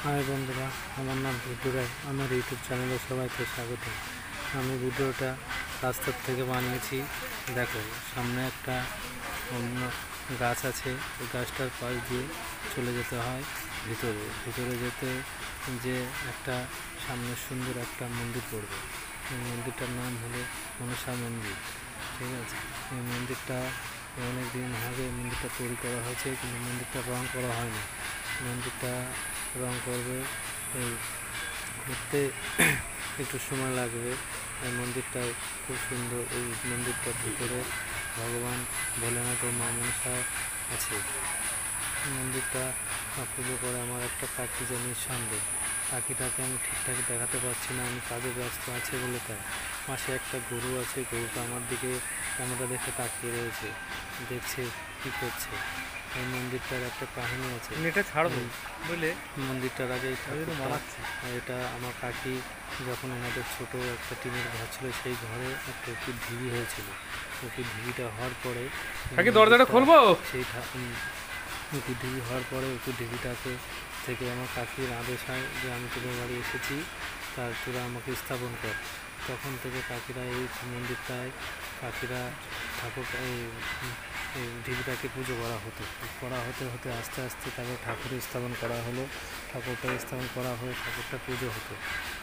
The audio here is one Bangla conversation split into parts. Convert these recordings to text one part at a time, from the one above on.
হাই বন্ধুরা, আমার নাম ভিডিও রায়। আমার ইউটিউব চ্যানেলে সবাইকে স্বাগত। আমি ভিডিওটা রাস্তার থেকে বানিয়েছি। দেখো, সামনে একটা অন্য গাছ আছে। ওই গাছটার পাশ দিয়ে চলে যেতে হয় ভিতরে। ভিতরে যেতে যে একটা সামনে সুন্দর একটা মন্দির পড়বে। এই মন্দিরটার নাম হলো মনসা মন্দির। ঠিক আছে, এই মন্দিরটা অনেক দিন আগে মন্দিরটা তৈরি করা হয়েছে, কিন্তু মন্দিরটা রং করা হয়নি। মন্দিরটা রং করবে, এই করতে একটু সময় লাগবে। এই মন্দিরটা খুব সুন্দর। এই মন্দিরটার ভিতরে ভগবান ভোলেনাথ ও মা মনসা আছে। মন্দিরটা পুজো করে আমার একটা পাখি যে নিঃসন্দেহ। পাখিটাকে আমি ঠিকঠাক দেখাতে পারছি না, আমি কাজে ব্যস্ত আছে বলে। তাই পাশে একটা গরু আছে, গরুটা আমার দিকে ক্যামেরা দেখে তাকিয়ে রয়েছে, দেখছে কী করছে। এই মন্দিরটার একটা কাহিনী আছে। এটা ছাড়বো বুঝলে, মন্দিরটার আগেই মানাচ্ছি। এটা আমার কাকি যখন আমাদের ছোট একটা টিনের ঘর ছিল, সেই ঘরে একটা উঁকির ঢিবি হয়েছিল। উঁকির ঢিবিটা হওয়ার পরে কাকি দরজাটা খুলবো। সেই উঁকির ঢিবি হওয়ার পরে উঁকির ঢিবিটাকে থেকে আমার কাকির আদেশ হয় যে আমি তোদের বাড়ি এসেছি, তার তোরা আমাকে স্থাপন কর। তখন থেকে কাকিরা এই মন্দিরটায় কাকিরা ঠাকুর এই ঢিবিটাকে পুজো করা হতে হতে আস্তে আস্তে তারপর ঠাকুর স্থাপন করা হলো। ঠাকুরটা স্থাপন করা হয়ে ঠাকুরটা পুজো হতো।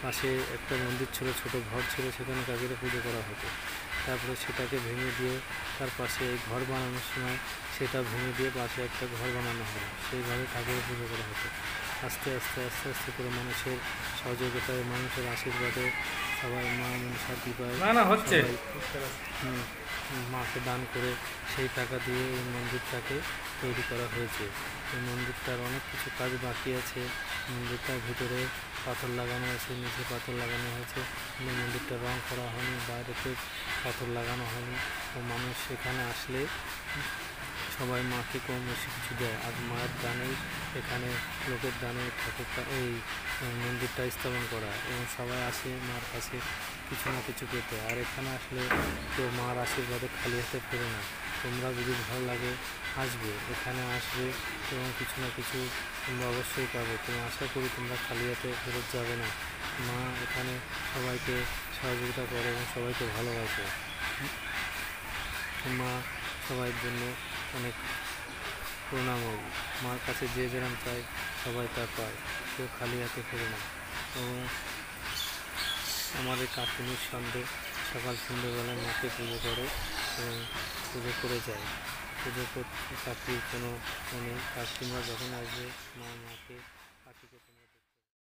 পাশে একটা মন্দির ছিল, ছোটো ঘর ছিল, সেখানে কাকিরা পুজো করা হতো। তারপরে সেটাকে ভেঙে দিয়ে তার পাশে এই ঘর বানানোর সময় সেটা ভেঙে দিয়ে পাশে একটা ঘর বানানো হলো। সেই ঘরে ঠাকুরের পুজো করা হতো। আস্তে আস্তে আস্তে আস্তে করে মানুষের সহযোগিতায়, মানুষের আশীর্বাদে, সবাই মা মনসার কৃপায় হচ্ছে মাকে দান করে সেই টাকা দিয়ে এই মন্দিরটাকে তৈরি করা হয়েছে। এই মন্দিরটার অনেক কিছু কাজ বাকি আছে। মন্দিরটার ভিতরে পাথর লাগানো আছে, নিচে পাথর লাগানো হয়েছে, কিন্তু মন্দিরটা রং করা হয়নি, বাইরেতে পাথর লাগানো হয়নি। ও মানুষ সেখানে আসলে সবাই মাকে কম বেশি কিছু দেয়, আর মায়ের দানেই এখানে লোকের দানে ঠাকুরটা এই মন্দিরটা স্থাপন করা, এবং সবাই আসে মার কাছে কিছু না কিছু পেতে। আর এখানে আসলে কেউ মার আশীর্বাদে খালি হাতে ফেরে না। তোমরা যদি ভালো লাগে আসবে, এখানে আসবে এবং কিছু না কিছু তোমরা অবশ্যই পাবে। তুমি আশা করি তোমরা খালি হাতে ফেরত যাবে না। মা এখানে সবাইকে সহযোগিতা করে এবং সবাইকে ভালোবাসে। মা সবাইয়ের জন্য অনেক করুণাময়ী। মার কাছে যে যেরকম চায় সবাই তা পায়, কেউ খালি হাতে ফেরে না। এবং আমাদের কাকি নিঃসন্দেহ সকাল সন্ধ্যেবেলায় মাকে পুজো করে এবং পুজো করে যায়। পুজো করতে কাকির কোনো নেই। কাকিমা যখন আসবে মাকে